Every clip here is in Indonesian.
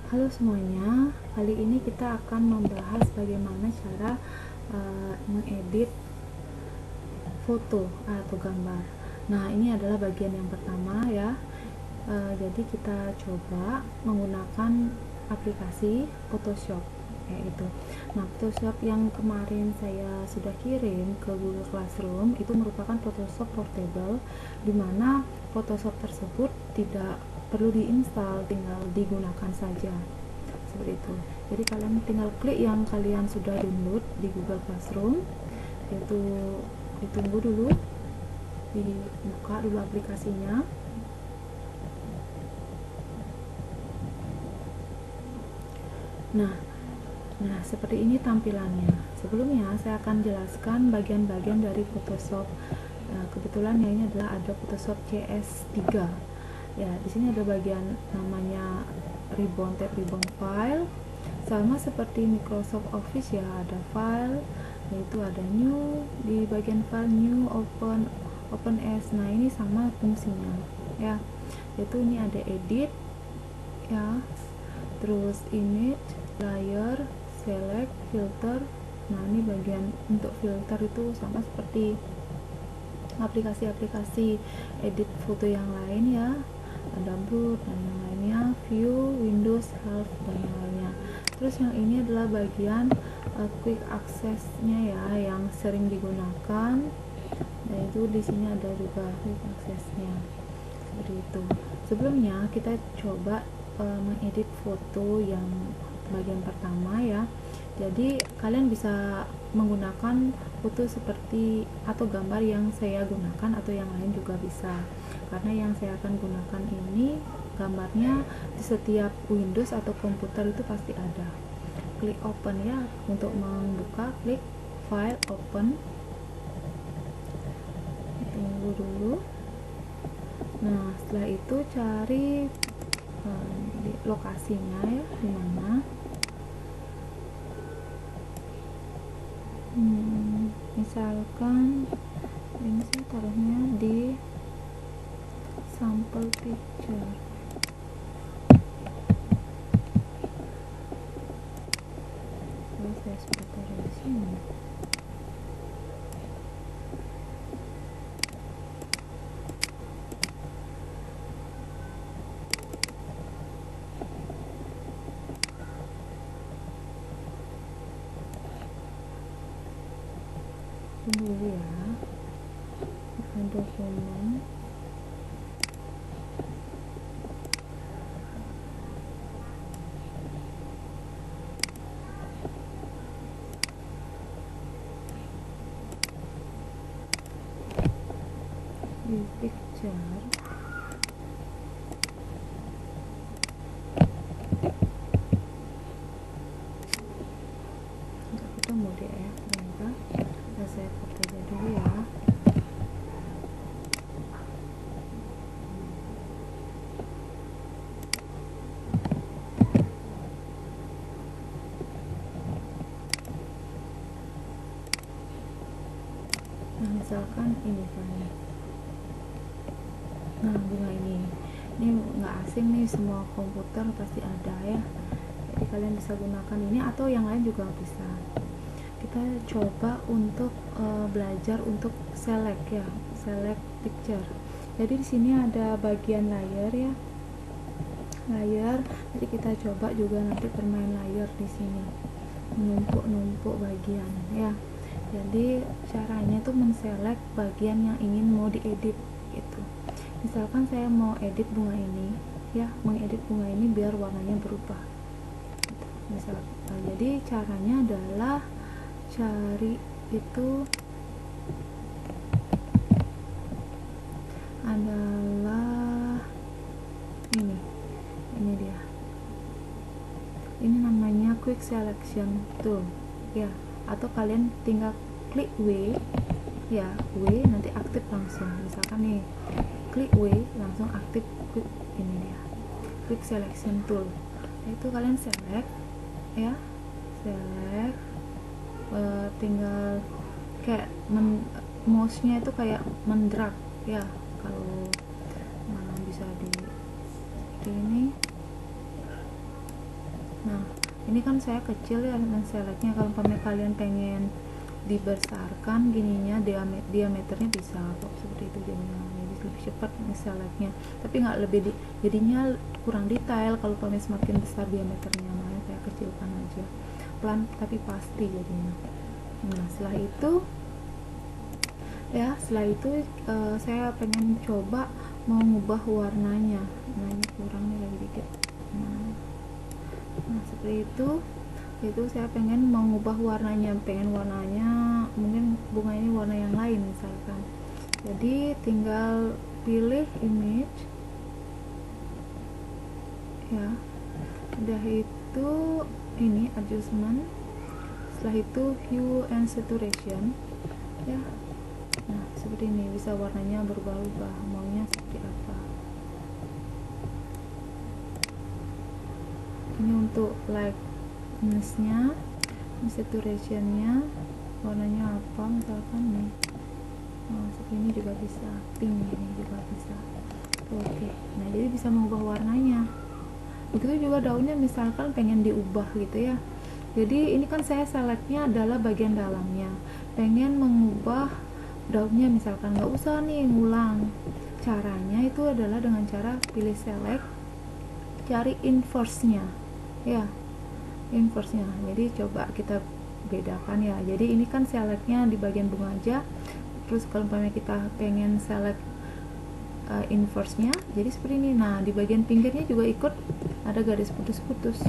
Halo semuanya, kali ini kita akan membahas bagaimana cara mengedit foto atau gambar. Nah, ini adalah bagian yang pertama ya. Jadi kita coba menggunakan aplikasi Photoshop kayak gitu. Nah, Photoshop yang kemarin saya sudah kirim ke Google Classroom itu merupakan Photoshop Portable, dimana Photoshop tersebut tidak perlu diinstal, tinggal digunakan saja seperti itu. Jadi kalian tinggal klik yang kalian sudah download di Google Classroom, yaitu ditunggu dulu, dibuka dulu aplikasinya. Nah, seperti ini tampilannya. Sebelumnya saya akan jelaskan bagian-bagian dari Photoshop. Kebetulan ini adalah ada Photoshop CS3. Ya, di sini ada bagian namanya ribbon, tab ribbon file. Sama seperti Microsoft Office ya, ada file, yaitu ada new, di bagian file new, open as. Nah, ini sama fungsinya ya. Yaitu ini ada edit ya. Terus image, layer, select, filter. Nah, ini bagian untuk filter itu sama seperti aplikasi-aplikasi edit foto yang lain ya, ada blur dan yang lainnya, view, Windows, help dan yang lainnya. Terus yang ini adalah bagian quick access-nya ya, yang sering digunakan. Nah, itu di sini ada juga quick access-nya seperti itu. Sebelumnya kita coba mengedit foto yang bagian pertama ya. Jadi kalian bisa menggunakan foto seperti atau gambar yang saya gunakan, atau yang lain juga bisa, karena yang saya akan gunakan ini gambarnya di setiap Windows atau komputer itu pasti ada. Klik open ya, untuk membuka klik file, open, tunggu dulu. Nah, setelah itu cari di lokasinya ya, di mana. Misalkan ini saya taruhnya di sample picture. Lalu saya sudah taruh di sini. Tunggu dulu ya, bukan dokumen. Di picture untuk kita mode ya, ternyata. Nah, saya foto aja dulu ya. Nah, misalkan ini kan, nah bunga ini nggak asing nih, semua komputer pasti ada ya. Jadi kalian bisa gunakan ini atau yang lain juga bisa. Kita coba untuk belajar untuk select ya, select picture. Jadi di sini ada bagian layer ya, layer. Jadi kita coba juga nanti bermain layer di sini, menumpuk-numpuk bagian ya. Jadi caranya tuh menselect bagian yang ingin mau diedit gitu. Misalkan saya mau edit bunga ini ya, mengedit bunga ini biar warnanya berubah gitu. Jadi caranya adalah cari itu adalah ini dia, ini namanya quick selection tool ya, atau kalian tinggal klik W ya, W nanti aktif langsung. Misalkan nih klik W langsung aktif quick, ini dia quick selection tool. Itu kalian select ya, select, tinggal kayak mouse nya itu kayak mendrag ya, kalau bisa di seperti ini. Nah ini kan saya kecil ya dan selectnya, kalau kalian pengen dibesarkan gininya, diameternya bisa kok seperti itu jadinya, jadi lebih cepat selectnya, tapi nggak lebih jadinya kurang detail kalau semakin besar diameternya. Makanya saya kecilkan aja pelan tapi pasti jadinya. Nah setelah itu saya pengen coba mau ngubah warnanya. Nah ini kurang nih, lagi dikit. Nah seperti itu saya pengen mengubah warnanya, mungkin bunga ini warna yang lain misalkan. Jadi tinggal pilih image ya, udah itu ini adjustment, setelah itu hue and saturation ya. Nah seperti ini, bisa warnanya berubah-ubah, maunya seperti apa. Ini untuk lightness-nya, saturation-nya, warnanya apa misalkan nih. Nah seperti ini juga bisa, pink ini juga bisa. Oke, nah jadi bisa mengubah warnanya. Begitu juga daunnya misalkan pengen diubah gitu ya. Jadi ini kan saya selectnya adalah bagian dalamnya, pengen mengubah daunnya misalkan, nggak usah nih ngulang. Caranya itu adalah dengan cara pilih select, cari inverse-nya ya, inverse-nya. Jadi coba kita bedakan ya. Jadi ini kan selectnya di bagian bunga aja, terus kalau kita pengen select inverse-nya jadi seperti ini. Nah di bagian pinggirnya juga ikut ada garis putus-putus.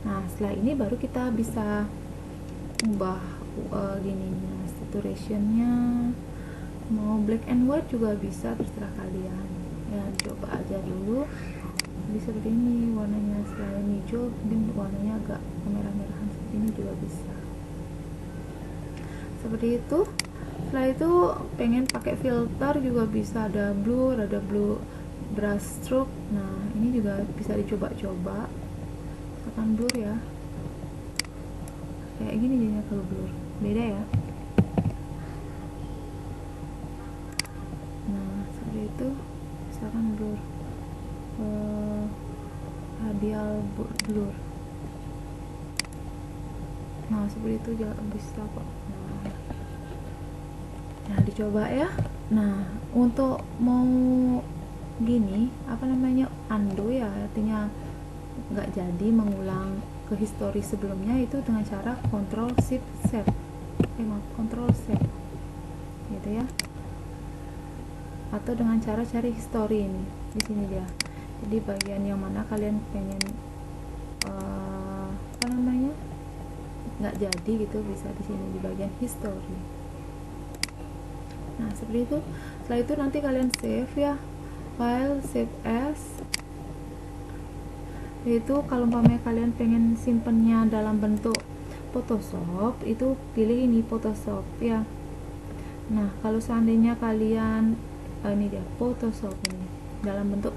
Nah setelah ini baru kita bisa ubah gininya, saturation-nya, mau black and white juga bisa, terserah kalian ya. Coba aja dulu. Jadi seperti ini warnanya, selain hijau mungkin warnanya agak kemerah-merahan seperti ini juga bisa, seperti itu. Setelah itu pengen pakai filter juga bisa, ada blur brush stroke. Nah ini juga bisa dicoba-coba, misalkan blur ya, kayak gini jadinya. Kalau blur beda ya. Nah seperti itu, misalkan blur radial blur. Nah seperti itu juga bisa kok. Nah dicoba ya. Nah untuk mau gini undo ya, artinya nggak jadi mengulang ke histori sebelumnya, itu dengan cara Ctrl Shift Save, Ctrl Save gitu ya, atau dengan cara cari history ini di sini dia. Jadi bagian yang mana kalian pengen nggak jadi gitu, bisa di sini di bagian history. Nah seperti itu. Setelah itu nanti kalian save ya, file save as. Itu kalau kalian pengen simpennya dalam bentuk Photoshop, itu pilih ini Photoshop ya. Nah kalau seandainya kalian ini dia Photoshop ini dalam bentuk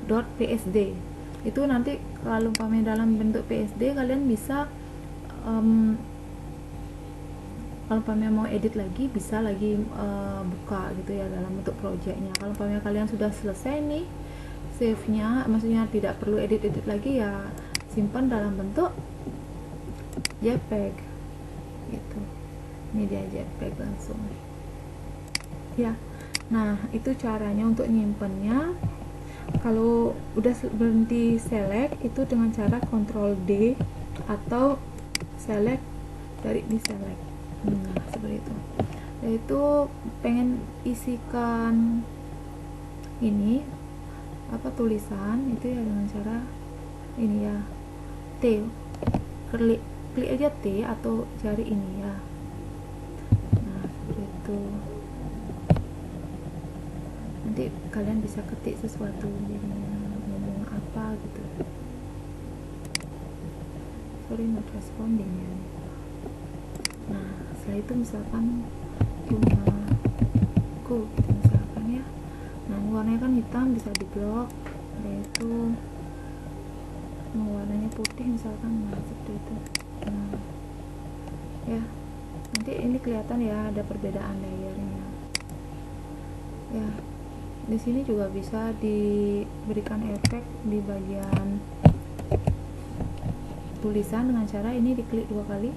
.psd, itu nanti kalau dalam bentuk PSD kalian bisa kalau mau edit lagi bisa lagi buka gitu ya dalam bentuk projectnya. Kalau kalian sudah selesai nih save nya, maksudnya tidak perlu edit lagi ya, simpan dalam bentuk JPEG gitu. Ini dia JPEG langsung ya. Nah itu caranya untuk nyimpennya. Kalau udah berhenti select itu dengan cara Ctrl D atau select dari di select. Nah seperti itu. Yaitu pengen isikan ini tulisan itu ya dengan cara ini ya, T, klik aja T atau cari ini ya. Nah seperti itu. Nanti kalian bisa ketik sesuatu, jadi ngomong apa gitu. Sorry not responding ya. Nah setelah itu misalkan bungaku gitu misalkan ya. Nah ini warnanya kan hitam, bisa di blok, yaitu warnanya putih misalkan. Nah seperti itu. Nah ya nanti ini kelihatan ya ada perbedaan layernya ya. Di sini juga bisa diberikan efek di bagian tulisan dengan cara ini diklik 2 kali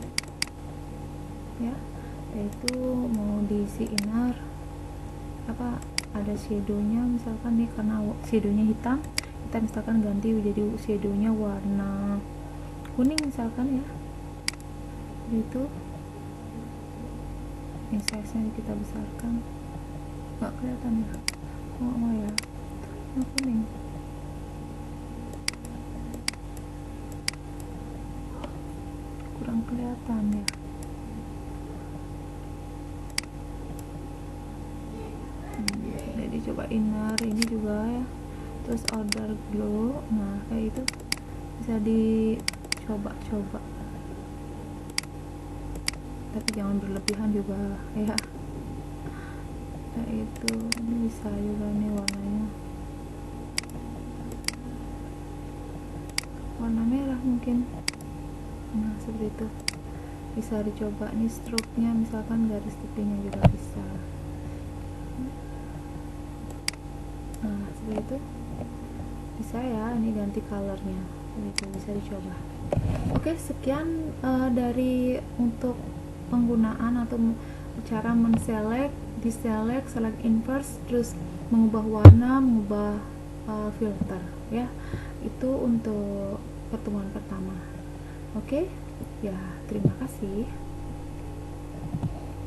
ya, yaitu mau diisi inner apa, ada shadownya misalkan nih, karena shadownya hitam, kita misalkan ganti jadi shadownya warna kuning misalkan ya, itu ini size nya kita besarkan, nggak kelihatan ya, oh ya, warna kuning, kurang kelihatan ya. Jadi coba inner ini juga ya, terus outer glow, nah kayak itu bisa dicoba-coba, tapi jangan berlebihan juga ya, kayak itu. Ini bisa juga nih warnanya, warna merah mungkin, nah seperti itu bisa dicoba nih. Stroke-nya misalkan garis tepinya juga bisa, nah seperti itu bisa ya, ini ganti colornya, itu bisa dicoba. Oke, sekian dari untuk penggunaan atau cara menselect, deselect, select inverse, terus mengubah warna, mengubah filter ya. Itu untuk pertemuan pertama. Oke ya, terima kasih.